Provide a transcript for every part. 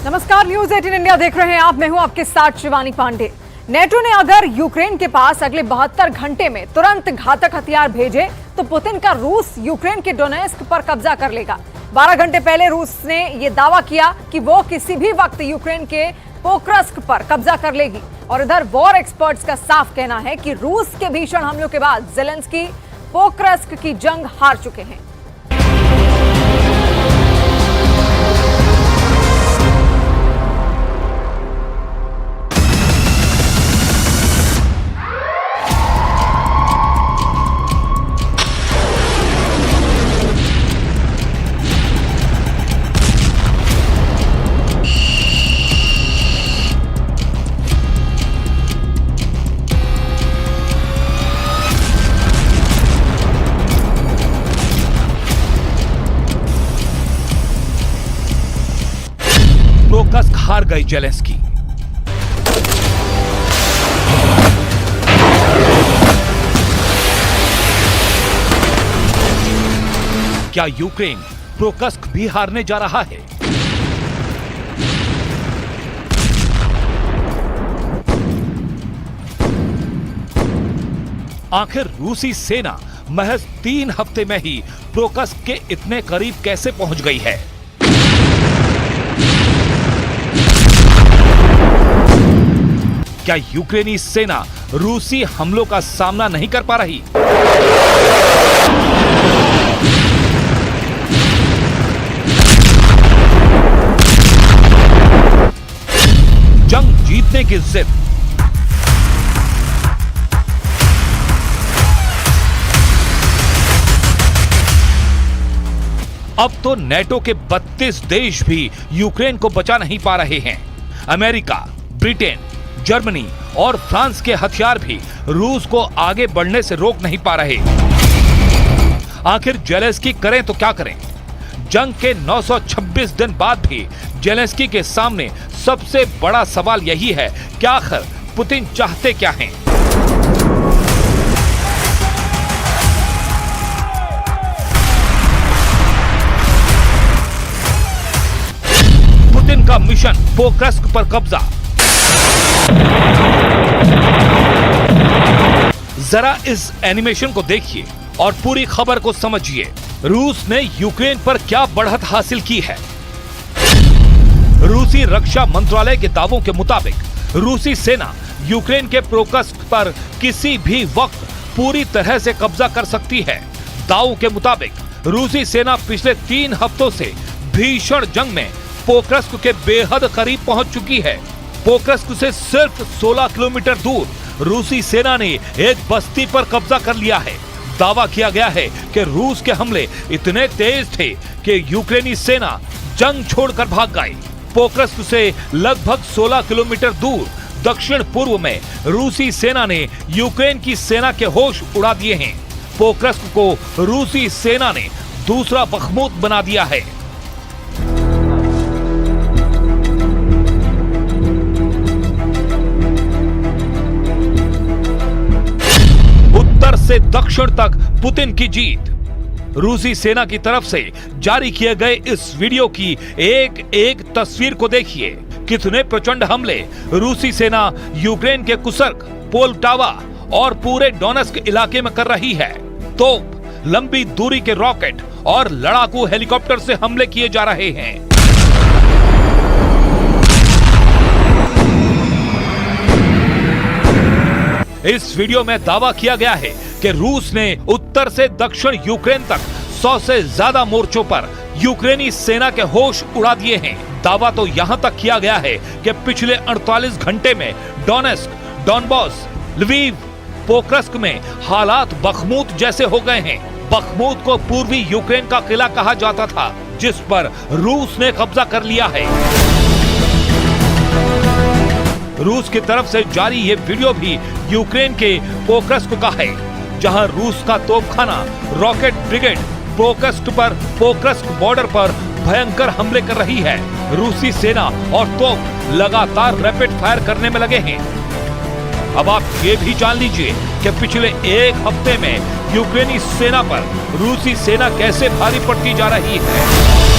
नमस्कार, news 18 India देख रहे हैं आप। मैं हूं आपके साथ शिवानी पांडे। नेटो ने अगर यूक्रेन के पास अगले 72 घंटे में तुरंत घातक हथियार भेजे तो पुतिन का रूस यूक्रेन के डोनेस्क पर कब्जा कर लेगा। 12 घंटे पहले रूस ने यह दावा किया कि वो किसी भी वक्त यूक्रेन के पोक्रस्क पर कब्जा कर लेगी। और इधर वॉर एक्सपर्ट्स का साफ कहना है कि रूस के भीषण हमलों के बाद ज़ेलेंस्की पोक्रस्क की जंग हार चुके हैं। पोक्रस्क हार गई ज़ेलेंस्की। क्या यूक्रेन पोक्रस्क भी हारने जा रहा है? आखिर रूसी सेना महज 3 हफ्ते में ही पोक्रस्क के इतने करीब कैसे पहुंच गई है? क्या यूक्रेनी सेना रूसी हमलों का सामना नहीं कर पा रही? जंग जीतने की जिद। अब तो नेटो के 32 देश भी यूक्रेन को बचा नहीं पा रहे हैं। अमेरिका, ब्रिटेन, जर्मनी और फ्रांस के हथियार भी रूस को आगे बढ़ने से रोक नहीं पा रहे। आखिर ज़ेलेंस्की करें तो क्या करें? जंग के 926 दिन बाद भी ज़ेलेंस्की के सामने सबसे बड़ा सवाल यही है कि आखिर पुतिन चाहते क्या हैं? पुतिन का मिशन पोक्रस्क पर कब्जा। जरा इस एनिमेशन को देखिए और पूरी खबर को समझिए। रूस ने यूक्रेन पर क्या बढ़त हासिल की है? रूसी रक्षा मंत्रालय के दावों के मुताबिक रूसी सेना यूक्रेन के पोक्रस्क पर किसी भी वक्त पूरी तरह से कब्जा कर सकती है। दावों के मुताबिक रूसी सेना पिछले 3 हफ्तों से भीषण जंग में पोक्रस्क के बेहद करीब पहुंच चुकी है। पोक्रस्क से सिर्फ 16 किलोमीटर दूर रूसी सेना ने एक बस्ती पर कब्जा कर लिया है। दावा किया गया है कि रूस के हमले इतने तेज थे कि यूक्रेनी सेना जंग छोड़कर भाग गई। पोक्रस्क से लगभग 16 किलोमीटर दूर दक्षिण पूर्व में रूसी सेना ने यूक्रेन की सेना के होश उड़ा दिए हैं। पोक्रस्क को रूसी सेना ने दूसरा बखमूत बना दिया है। उत्तर से दक्षिण तक पुतिन की जीत। रूसी सेना की तरफ से जारी किए गए इस वीडियो की एक एक तस्वीर को देखिए। कितने प्रचंड हमले रूसी सेना यूक्रेन के कुर्स्क, पोल्टावा और पूरे डोनेस्क इलाके में कर रही है। तोप, लंबी दूरी के रॉकेट और लड़ाकू हेलीकॉप्टर से हमले किए जा रहे हैं। इस वीडियो में दावा किया गया है कि रूस ने उत्तर से दक्षिण यूक्रेन तक 100 से ज्यादा मोर्चों पर यूक्रेनी सेना के होश उड़ा दिए हैं। दावा तो यहां तक किया गया है कि पिछले 48 घंटे में डोनेस्क, डॉनबॉस, लवीव, पोक्रस्क में हालात बखमूत जैसे हो गए हैं। बखमूत को पूर्वी यूक्रेन का किला कहा जाता था, जिस पर रूस ने कब्जा कर लिया है। रूस की तरफ से जारी ये वीडियो भी यूक्रेन के पोक्रस्क का है, जहां रूस का तोपखाना रॉकेट ब्रिगेड पोक्रस्क बॉर्डर पर भयंकर हमले कर रही है। रूसी सेना और तोप लगातार रैपिड फायर करने में लगे हैं। अब आप ये भी जान लीजिए कि पिछले एक हफ्ते में यूक्रेनी सेना पर रूसी सेना कैसे भारी पड़ती जा रही है।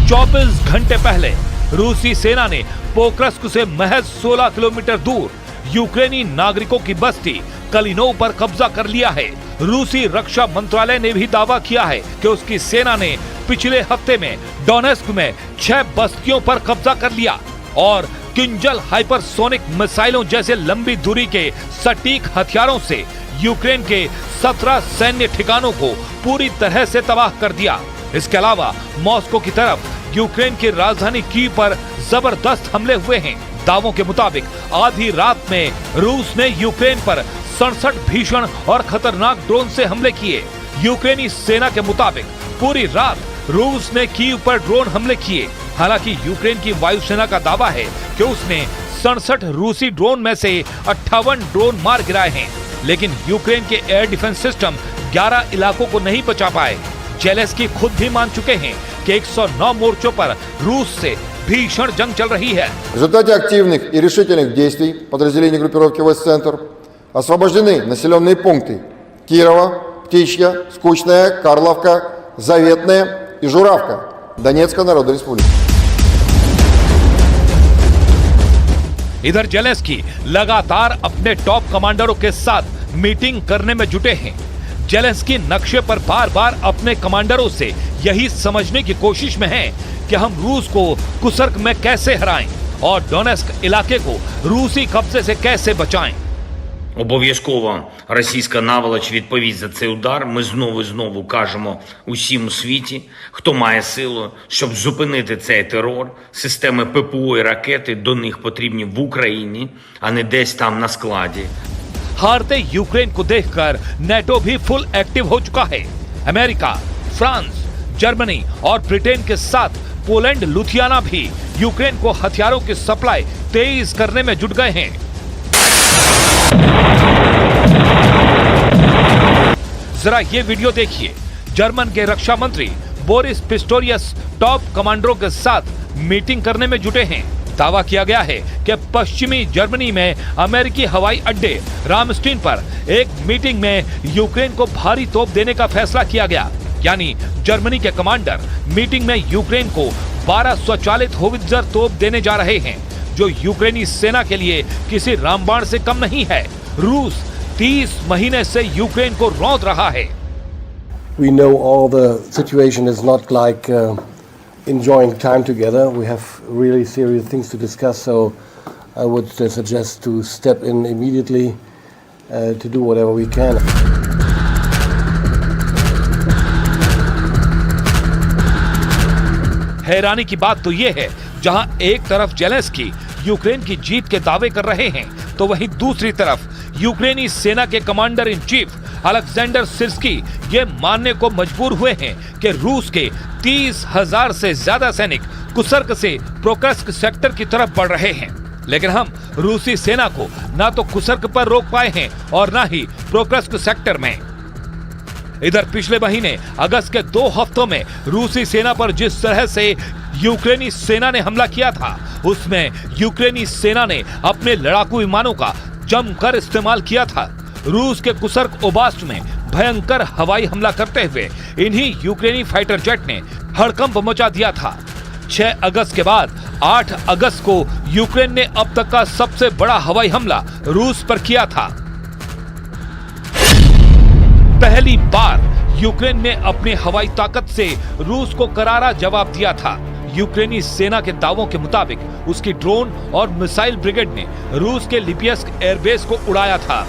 24 घंटे पहले रूसी सेना ने पोक्रस्क से महज 16 किलोमीटर दूर यूक्रेनी नागरिकों की बस्ती कलिनोव पर कब्जा कर लिया है। रूसी रक्षा मंत्रालय ने भी दावा किया है कि उसकी सेना ने पिछले हफ्ते में डोनेस्क में 6 बस्तियों पर कब्जा कर लिया और किंजल हाइपरसोनिक मिसाइलों जैसे लंबी दूरी के सटीक हथियारों से यूक्रेन के 17 सैन्य ठिकानों को पूरी तरह से तबाह कर दिया। इसके अलावा मॉस्को की तरफ यूक्रेन की राजधानी कीव पर जबरदस्त हमले हुए हैं। दावों के मुताबिक आधी रात में रूस ने यूक्रेन पर 67 भीषण और खतरनाक ड्रोन से हमले किए। यूक्रेनी सेना के मुताबिक पूरी रात रूस ने कीव पर ड्रोन हमले किए। हालांकि यूक्रेन की वायुसेना का दावा है कि उसने 67 रूसी ड्रोन में से 58 ड्रोन मार गिराए हैं, लेकिन यूक्रेन के एयर डिफेंस सिस्टम 11 इलाकों को नहीं बचा पाए। जेलेंस्की खुद भी मान चुके हैं कि 109 मोर्चों पर रूस से भीषण जंग चल रही है। В результате активных и решительных действий подразделений группировки «Востцентр» освобождены населенные пункты Кирова, Птичья, Скучная, Карловка, Заветная и Журавка Донецкой Народной Республики. इधर जेलेंस्की लगातार अपने टॉप कमांडरों के साथ मीटिंग करने में जुटे हैं। जेलेंस्की नक्शे पर बार बार अपने कमांडरों से यही समझने की कोशिश में हैं कि हम रूस को कुर्स्क में कैसे हराएं और डोनेस्क इलाके को रूसी कब्जे से कैसे बचाएं। Обов'язково російська наволоч відповість за цей удар. Ми знову і знову кажемо усім у світі, хто має силу, щоб зупинити цей терор. Системи ППО і ракети до них потрібні в Україні, а не десь там на складі. हारते यूक्रेन को देखकर नेटो भी फुल एक्टिव हो चुका है। अमेरिका, फ्रांस, जर्मनी और ब्रिटेन के साथ पोलैंड, लुथियाना भी यूक्रेन को हथियारों की सप्लाई तेज करने में जुट गए हैं। जरा ये वीडियो देखिए। जर्मन के रक्षा मंत्री बोरिस पिस्टोरियस टॉप कमांडरों के साथ मीटिंग करने में जुटे हैं। दावा किया गया है कि पश्चिमी जर्मनी में अमेरिकी हवाई अड्डे रामस्टीन पर एक मीटिंग में यूक्रेन को भारी तोप देने का फैसला किया गया। यानी जर्मनी के कमांडर मीटिंग में यूक्रेन को 12 स्वचालित होवित्जर तोप देने जा रहे हैं, जो यूक्रेनी सेना के लिए किसी रामबाण से कम नहीं है। रूस 30 महीने से यूक्रेन को रौंद रहा है। We know all the situation is not like enjoying time together. We have really serious things to discuss, so I would suggest to step in immediately to do whatever we can. हैरानी की बात तो ये है, जहां एक तरफ Zelensky Ukraine की जीत के दावे कर रहे हैं, तो वहीं दूसरी तरफ यूक्रेनी सेना के commander in chief Alexander Syrskyi ये मानने को मजबूर हुए हैं कि रूस के 30,000 से ज्यादा सैनिक कुर्स्क से पोक्रस्क सेक्टर की तरफ बढ़ रहे हैं, लेकिन हम रूसी सेना को ना तो कुर्स्क पर रोक पाए हैं और ना ही पोक्रस्क सेक्टर में। इधर पिछले महीने अगस्त के 2 हफ्तों में रूसी सेना पर जिस तरह से यूक्रेनी सेना ने हमला किया था, उसमें यूक्रेनी सेना ने अपने लड़ाकू विमानों का जमकर इस्तेमाल किया था। रूस के कुर्स्क ओब्लास्ट में भयंकर हवाई हमला करते हुए इन्हीं यूक्रेनी फाइटर जेट ने हड़कंप मचा दिया था। 6 अगस्त के बाद 8 अगस्त को यूक्रेन ने अब तक का सबसे बड़ा हवाई हमला रूस पर किया था। पहली बार यूक्रेन ने अपनी हवाई ताकत से रूस को करारा जवाब दिया था। यूक्रेनी सेना के दावों के मुताबिक उसकी ड्रोन और मिसाइल ब्रिगेड ने रूस के लिपियस्क एयरबेस को उड़ाया था।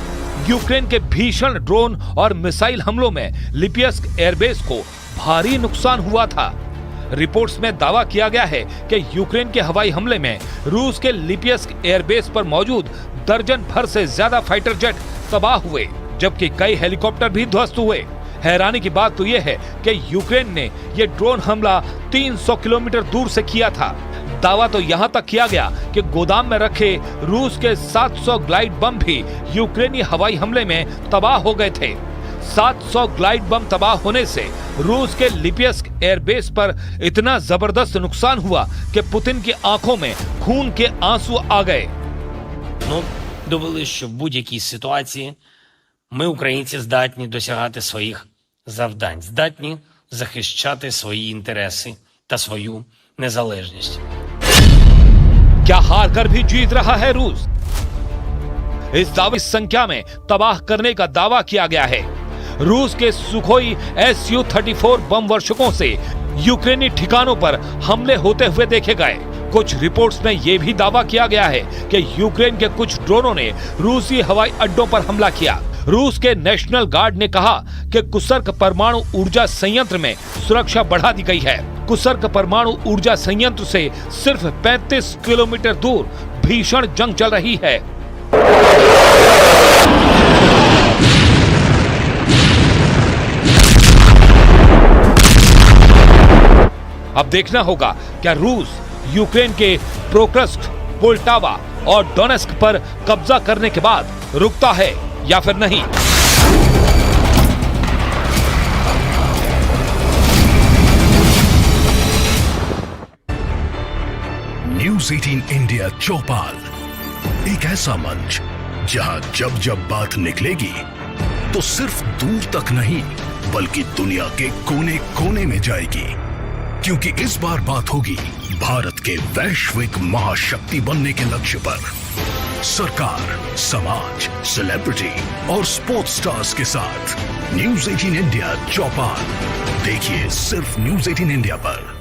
यूक्रेन के भीषण ड्रोन और मिसाइल हमलों में लिपियस्क एयरबेस को भारी नुकसान हुआ था। रिपोर्ट्स में दावा किया गया है कि यूक्रेन के हवाई हमले में रूस के लिपियस्क एयरबेस पर मौजूद दर्जन भर से ज्यादा फाइटर जेट तबाह हुए, जबकि कई हेलीकॉप्टर भी ध्वस्त हुए। हैरानी की बात तो यह है कि यूक्रेन ने यह ड्रोन हमला 300 किलोमीटर दूर से किया था। दावा तो यहां तक किया गया कि गोदाम में रखे रूस के 700 ग्लाइड बम भी यूक्रेनी हवाई हमले में तबाह हो गए थे। 700 ग्लाइड बम तबाह होने से रूस के लिपियस्क एयरबेस पर इतना जबरदस्त नुकसान हुआ कि पुतिन की आंखों में खून के आंसू आ गए। Ну, довели, що в будь-якій ситуації ми, українці, здатні досягати своїх завдань, здатні захищати свої інтереси та свою незалежність. क्या हार कर भी जीत रहा है रूस? इस दावे की संख्या में तबाह करने का दावा किया गया है। रूस के सुखोई Su-34 बम वर्षकों से यूक्रेनी ठिकानों पर हमले होते हुए देखे गए। कुछ रिपोर्ट्स में यह भी दावा किया गया है कि यूक्रेन के कुछ ड्रोनों ने रूसी हवाई अड्डों पर हमला किया। रूस के नेशनल गार्ड ने कहा कि कुसर्क परमाणु ऊर्जा संयंत्र में सुरक्षा बढ़ा दी गई है। कुसर्क परमाणु ऊर्जा संयंत्र से सिर्फ 35 किलोमीटर दूर भीषण जंग चल रही है। अब देखना होगा क्या रूस यूक्रेन के प्रोकर्स्क, पोल्टावा और डोनेस्क पर कब्जा करने के बाद रुकता है या फिर नहीं। न्यूज़ 18 इंडिया चौपाल, एक ऐसा मंच जहां जब जब बात निकलेगी तो सिर्फ दूर तक नहीं बल्कि दुनिया के कोने कोने में जाएगी, क्योंकि इस बार बात होगी भारत के वैश्विक महाशक्ति बनने के लक्ष्य पर। सरकार, समाज, सेलिब्रिटी और स्पोर्ट्स स्टार्स के साथ न्यूज़ 18 इंडिया चौपाल देखिए सिर्फ न्यूज़ 18 इंडिया पर।